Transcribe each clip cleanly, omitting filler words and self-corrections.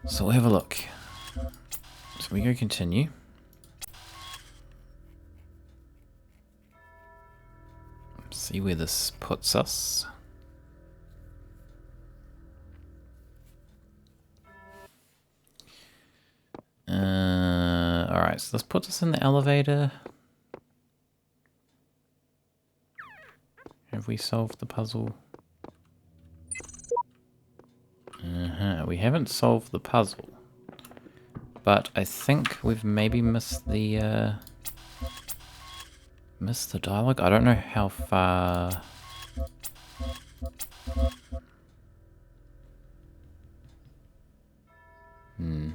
So we'll have a look. So we go continue. See where this puts us. Alright, so this puts us in the elevator. Have we solved the puzzle? We haven't solved the puzzle. But I think we've maybe missed the dialogue. I don't know how far. A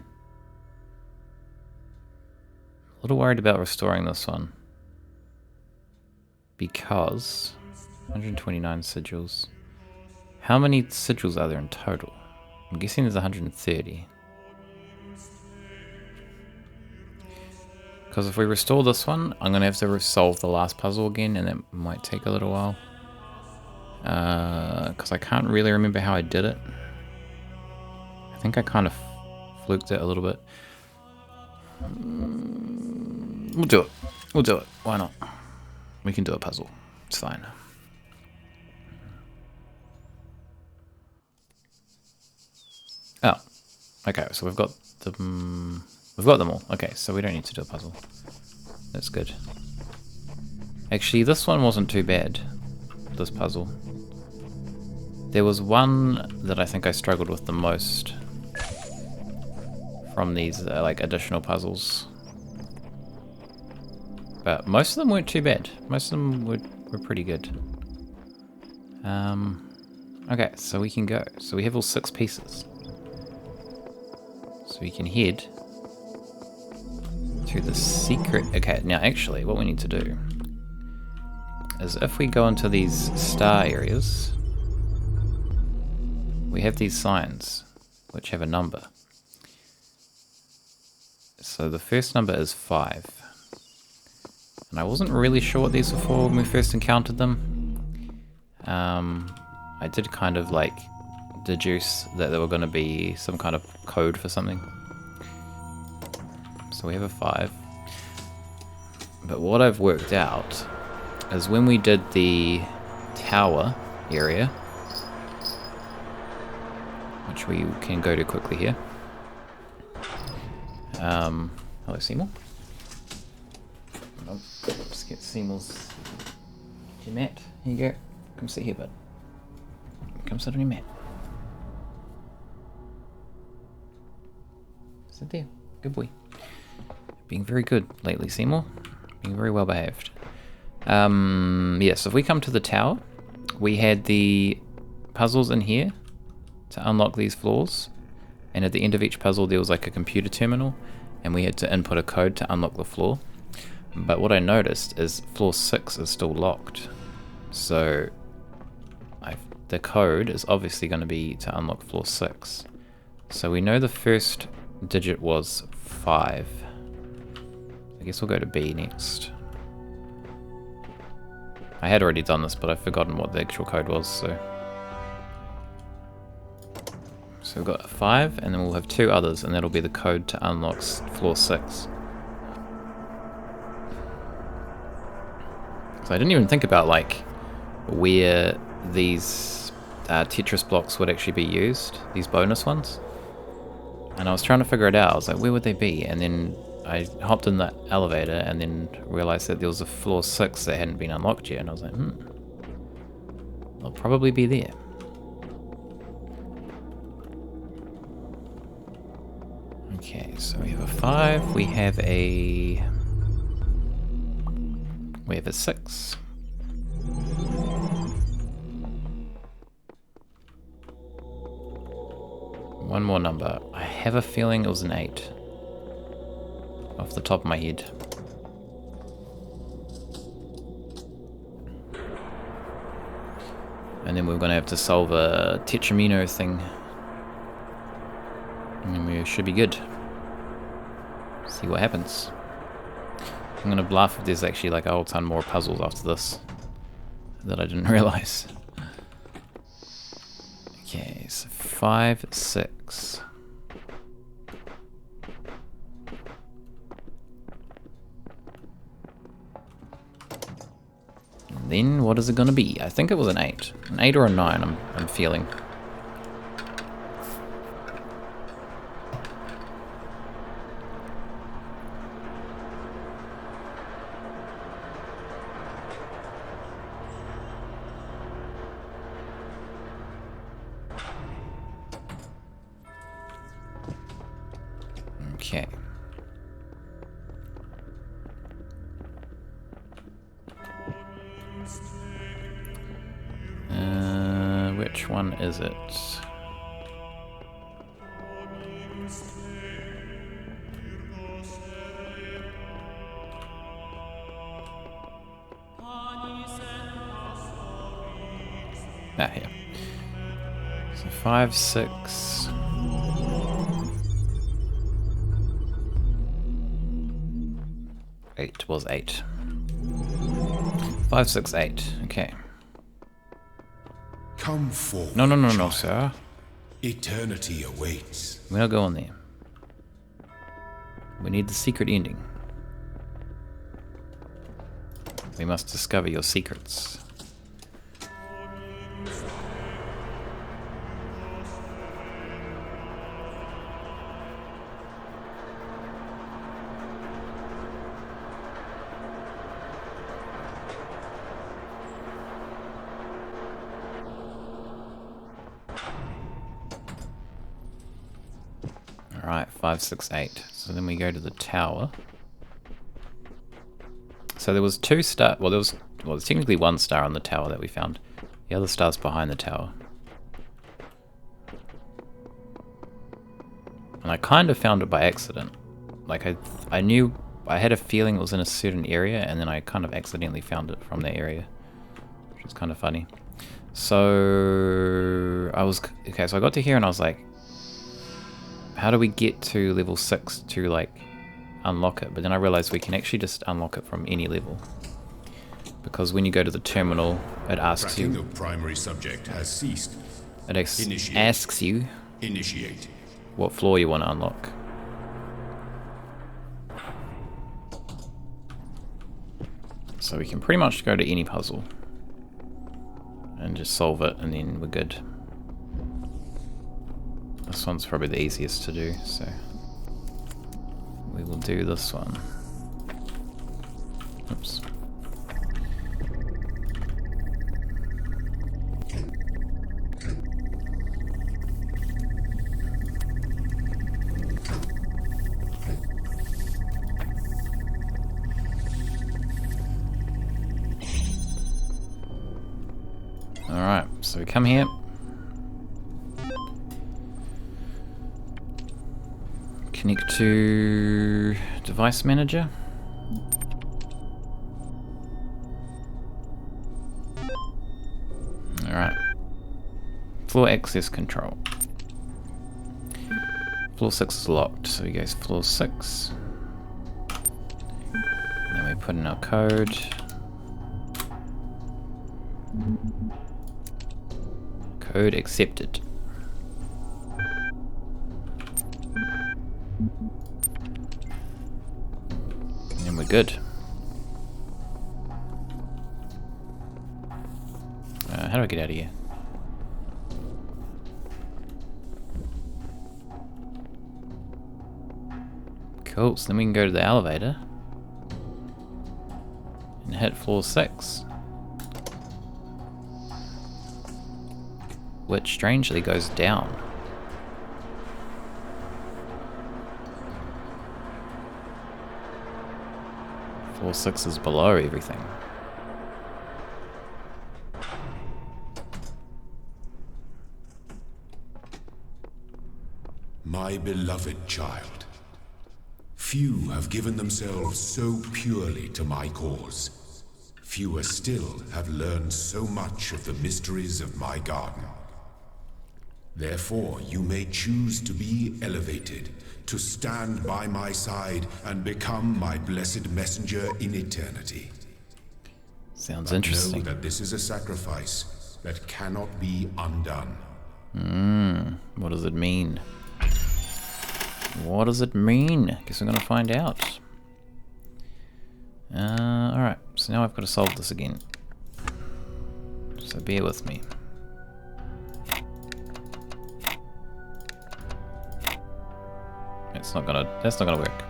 little worried about restoring this one. Because 129 sigils. How many sigils are there in total? I'm guessing there's 130. Because if we restore this one, I'm going to have to solve the last puzzle again, and that might take a little while. Because I can't really remember how I did it. I think I kind of fluked it a little bit. We'll do it. We'll do it. Why not? We can do a puzzle. It's fine. Oh. Okay, so we've got them. We've got them all. Okay, so we don't need to do a puzzle. That's good. Actually, this one wasn't too bad. This puzzle. There was one that I think I struggled with the most from these like additional puzzles. But most of them weren't too bad. Most of them were pretty good. Okay, so we can go. So we have all 6 pieces. So we can head to the secret. Okay, now actually what we need to do is if we go into these star areas, we have these signs which have a number. So the first number is 5. And I wasn't really sure what these were for when we first encountered them. I did kind of like deduce that they were going to be some kind of code for something. So we have a 5. But what I've worked out is when we did the tower area, which we can go to quickly here. Hello, Seymour. Nope. Let's get Seymour's mat. Here you go. Come sit here, bud. Come sit on your mat. Sit there. Good boy. Being very good lately, Seymour. Being very well behaved. Yeah, so if we come to the tower, we had the puzzles in here to unlock these floors. And at the end of each puzzle, there was like a computer terminal. And we had to input a code to unlock the floor. But what I noticed is floor 6 is still locked. So the code is obviously going to be to unlock floor 6. So we know the first digit was 5. I guess we'll go to B next. I had already done this, but I've forgotten what the actual code was, so we've got 5, and then we'll have 2 others, and that'll be the code to unlock floor 6. So I didn't even think about like where these Tetris blocks would actually be used, these bonus ones. And I was trying to figure it out. I was like, where would they be? And then I hopped in the elevator and then realized that there was a floor 6 that hadn't been unlocked yet. And I was like, they'll probably be there. Okay, so we have a 5, we have a 6. One more number. I have a feeling it was an 8. Off the top of my head. And then we're going to have to solve a Tetramino thing. And then we should be good. See what happens. I'm going to bluff if there's actually like a whole ton more puzzles after this that I didn't realize. Okay, so 5, 6. then what is it going to be? I think it was an 8. An 8 or a 9, I'm feeling. Okay. Which one is it? Ah, here. So 5, 6. Eight was 8. 5, 6, 8. Okay. Come forward. No, sir. Eternity awaits. We're not going there. We need the secret ending. We must discover your secrets. Alright, 5, 6, 8. So then we go to the tower. So there was 2 stars. Well, there's technically 1 star on the tower that we found. The other star's behind the tower. And I kind of found it by accident. Like I knew, I had a feeling it was in a certain area, and then I kind of accidentally found it from that area, which is kind of funny. So okay. So I got to here and I was like, how do we get to level 6 to like unlock it? But then I realized we can actually just unlock it from any level, because when you go to the terminal, it asks you. Tracking of primary subject has ceased. It asks you. Initiate. What floor you want to unlock. So we can pretty much go to any puzzle and just solve it, and then we're good. This one's probably the easiest to do, so we will do this one. Oops. Alright, so we come here. Connect to device manager. Alright. Floor access control. Floor 6 is locked, so we go to floor 6. Then we put in our code. Code accepted. And we're good. How do I get out of here? Cool, so then we can go to the elevator and hit floor 6. Which strangely goes down. Floor 6 is below everything. My beloved child, few have given themselves so purely to my cause. Fewer still have learned so much of the mysteries of my garden. Therefore, you may choose to be elevated, to stand by my side and become my blessed messenger in eternity. Sounds But interesting. know that this is a sacrifice that cannot be undone. What does it mean? What does it mean? Guess we're gonna find out. Alright, so now I've got to solve this again. So bear with me. That's not gonna work.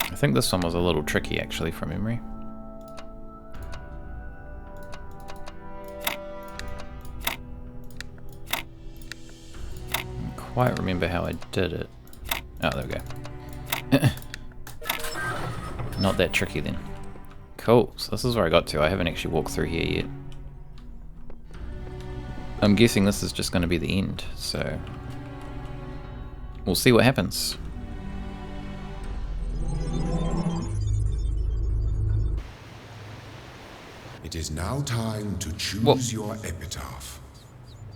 I think this one was a little tricky actually from memory. I don't quite remember how I did it. Oh, there we go. Not that tricky then. Cool, so this is where I got to. I haven't actually walked through here yet. I'm guessing this is just going to be the end, so we'll see what happens. It is now time to choose your epitaph,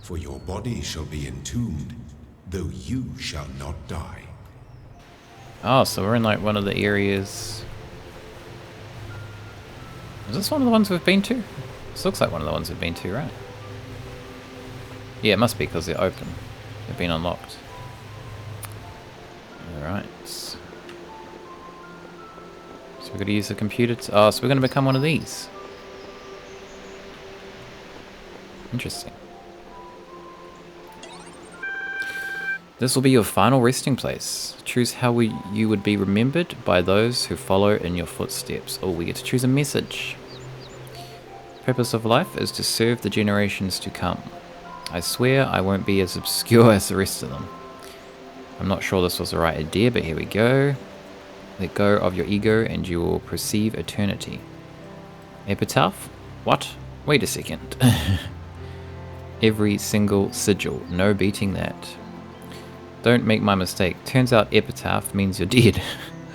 for your body shall be entombed, though you shall not die. Oh, so we're in like one of the areas. Is this one of the ones we've been to? This looks like one of the ones we've been to, right? Yeah, it must be because they're open. They've been unlocked. Alright. So we're going to use the computer to... Oh, so we're going to become one of these. Interesting. This will be your final resting place. Choose how you would be remembered by those who follow in your footsteps. Oh, we get to choose a message. Purpose of life is to serve the generations to come. I swear I won't be as obscure as the rest of them. I'm not sure this was the right idea, but here we go. Let go of your ego and you will perceive eternity. Epitaph? What? Wait a second. Every single sigil. No beating that. Don't make my mistake. Turns out epitaph means you're dead.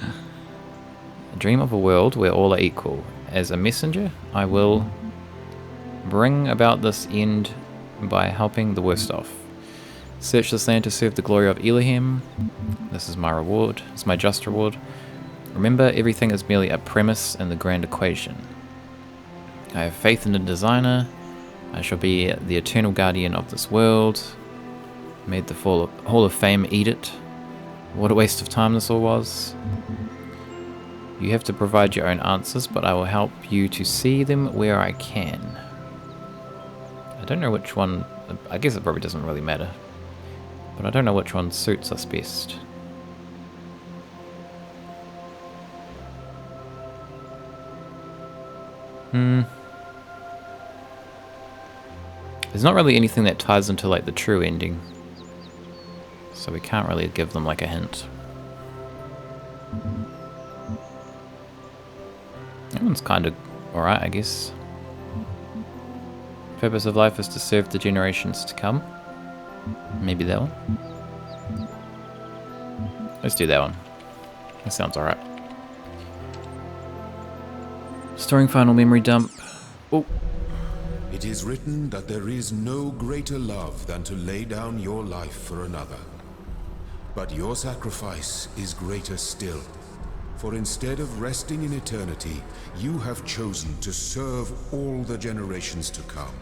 I dream of a world where all are equal. As a messenger, I will bring about this end by helping the worst off. Search this land to serve the glory of Elohim. This is my reward. It's my just reward. Remember, everything is merely a premise in the grand equation. I have faith in the designer. I shall be the eternal guardian of this world. Made the Hall of Fame eat it. What a waste of time this all was. You have to provide your own answers, but I will help you to see them where I can. I don't know which one, I guess it probably doesn't really matter, but I don't know which one suits us best. There's not really anything that ties into like the true ending, so we can't really give them like a hint. That one's kind of alright, I guess. Purpose of life is to serve the generations to come. Maybe that one. Let's do that one. That sounds alright. Storing final memory dump. Oh. It is written that there is no greater love than to lay down your life for another. But your sacrifice is greater still. For instead of resting in eternity, you have chosen to serve all the generations to come.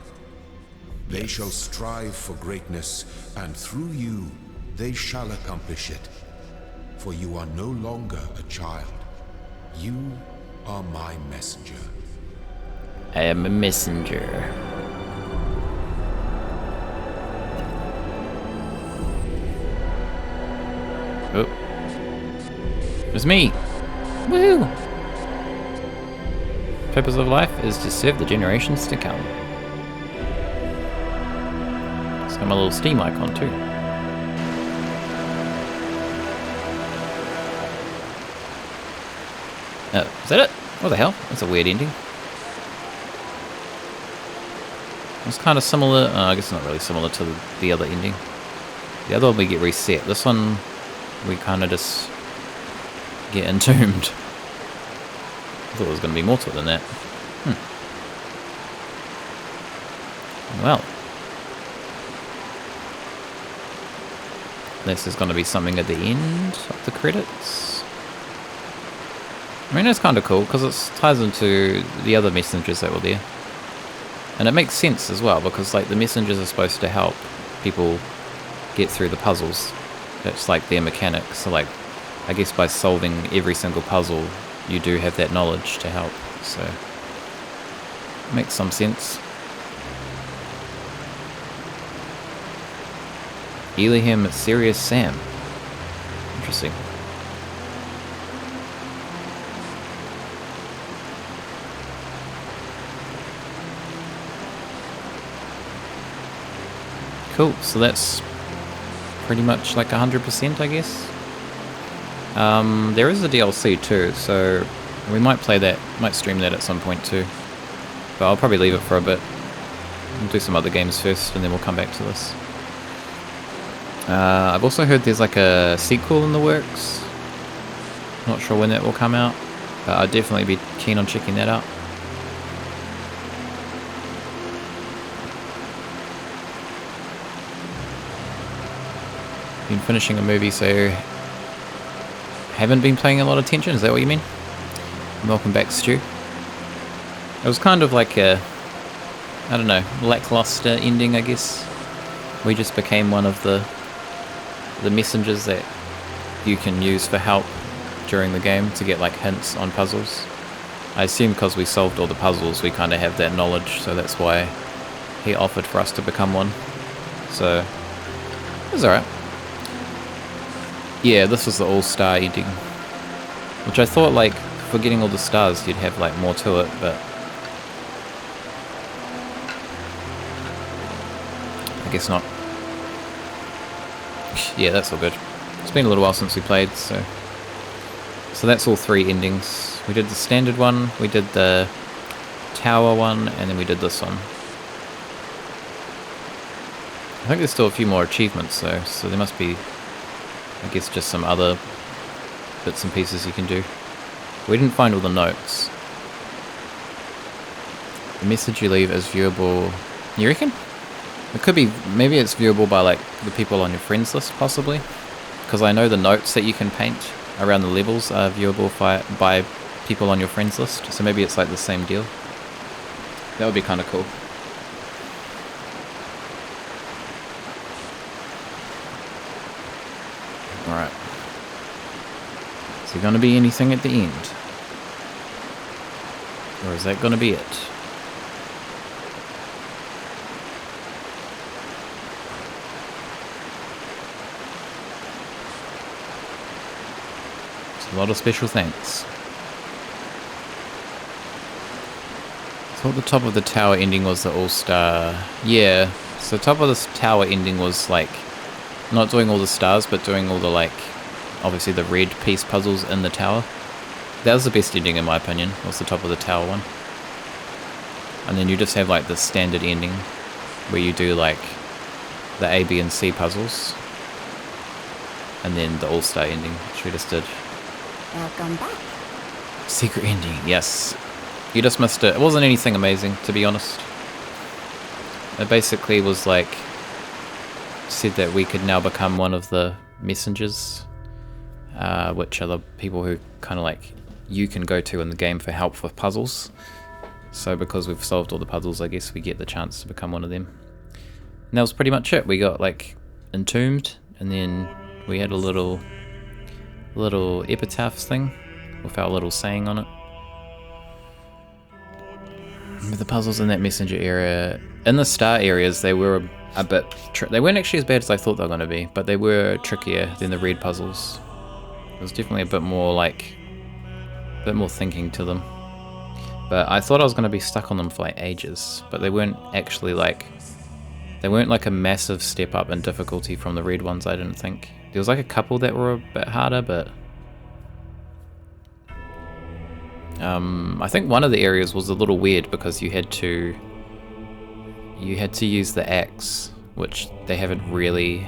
They shall strive for greatness, and through you, they shall accomplish it. For you are no longer a child. You are my messenger. I am a messenger. Oh. It's me! Woo! Purpose of life is to serve the generations to come. It's got my little Steam icon too. Is that it? What the hell? That's a weird ending. It's kind of similar, I guess not really similar to the other ending. The other one we get reset. This one we kind of just get entombed. I thought there was going to be more to it than that. Well. This is going to be something at the end of the credits. I mean, it's kind of cool because it ties into the other messengers that were there. And it makes sense as well because like the messengers are supposed to help people get through the puzzles. That's like their mechanic. So like, I guess by solving every single puzzle, you do have that knowledge to help. So, makes some sense. Elihim Sirius Sam. Interesting. Cool, so that's pretty much like 100%, I guess. There is a DLC too, so we might play that, might stream that at some point too. But I'll probably leave it for a bit. We'll do some other games first, and then we'll come back to this. I've also heard there's like a sequel in the works. Not sure when that will come out, but I'd definitely be keen on checking that out. Been finishing a movie, so haven't been paying a lot of attention. Is that what you mean? Welcome back, Stu. It was kind of like a, I don't know, lackluster ending, I guess. We just became one of the messengers that you can use for help during the game to get like hints on puzzles. I assume because we solved all the puzzles, we kind of have that knowledge, so that's why he offered for us to become one. So it was alright. Yeah, this was the all-star ending, which I thought, like, for getting all the stars you'd have like more to it, but I guess not. Yeah, that's all good. It's been a little while since we played, so that's all 3 endings. We did the standard one, we did the tower one, and then we did this one. I think there's still a few more achievements though, so there must be, I guess, just some other bits and pieces you can do. We didn't find all the notes. The message you leave is viewable. You reckon? It could be, maybe it's viewable by like the people on your friends list, possibly. Because I know the notes that you can paint around the levels are viewable by people on your friends list. So maybe it's like the same deal. That would be kind of cool. Alright. Is there going to be anything at the end? Or is that going to be it? It's a lot of special thanks. So at the top of the tower ending was the all-star. Yeah, so top of this tower ending was like not doing all the stars, but doing all the, like, obviously the red piece puzzles in the tower. That was the best ending in my opinion, was the top of the tower one. And then you just have like the standard ending where you do like the A, B and C puzzles. And then the all-star ending, which we just did. Welcome back. Secret ending, yes. You just missed it. It wasn't anything amazing, to be honest. It basically was like, said that we could now become one of the messengers, which are the people who kind of like you can go to in the game for help with puzzles. So because we've solved all the puzzles, I guess we get the chance to become one of them. And that was pretty much it. We got like entombed, and then we had a little epitaph thing with our little saying on it. With the puzzles in that messenger area, in the star areas, they were a bit they weren't actually as bad as I thought they were going to be, but they were trickier than the red puzzles. There was definitely a bit more thinking to them. But I thought I was going to be stuck on them for like ages, but they weren't actually like, they weren't like a massive step up in difficulty from the red ones, I didn't think. There was like a couple that were a bit harder, but I think one of the areas was a little weird because you had to use the axe, which they hadn't really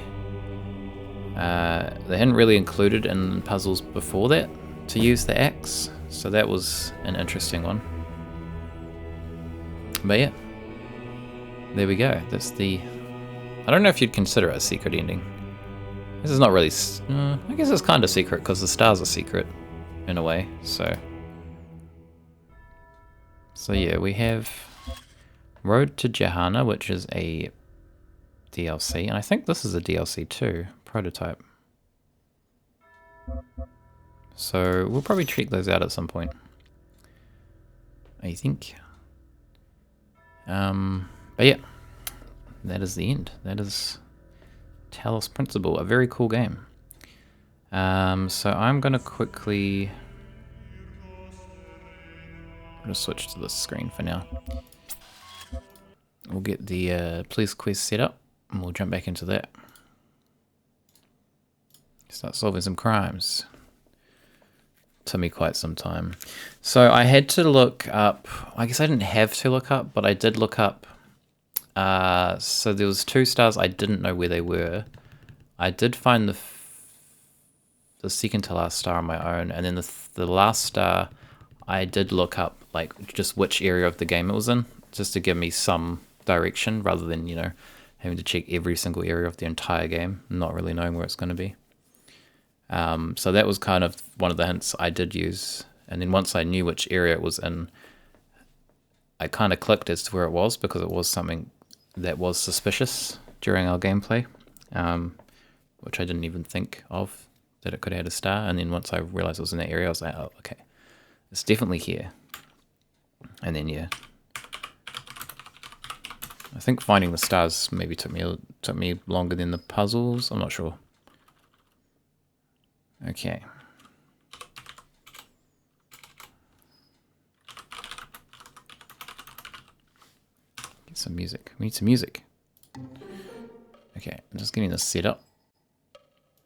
included in puzzles before that, to use the axe. So that was an interesting one. But yeah, there we go. That's the, I don't know if you'd consider it a secret ending. This is not really, I guess it's kind of secret because the stars are secret in a way. So yeah, we have Road to Jahana, which is a DLC, and I think this is a DLC too, prototype. So we'll probably check those out at some point, I think. But yeah, that is the end. That is Talos Principle, a very cool game. So I'm going to quickly... I'm going to switch to this screen for now. We'll get the police quest set up, and we'll jump back into that. Start solving some crimes. Took me quite some time. So I had to look up, I guess I didn't have to look up, but I did look up. So there was 2 stars, I didn't know where they were. I did find the second to last star on my own, and then the last star I did look up like just which area of the game it was in, just to give me some direction rather than, you know, having to check every single area of the entire game, not really knowing where it's going to be. So that was kind of one of the hints I did use, and then once I knew which area it was in, I kind of clicked as to where it was, because it was something that was suspicious during our gameplay, which I didn't even think of, that it could have had a star. And then once I realized it was in that area, I was like, oh, okay, it's definitely here. And then yeah, I think finding the stars maybe took me longer than the puzzles. I'm not sure. Okay. Get some music. We need some music. Okay, I'm just getting this set up.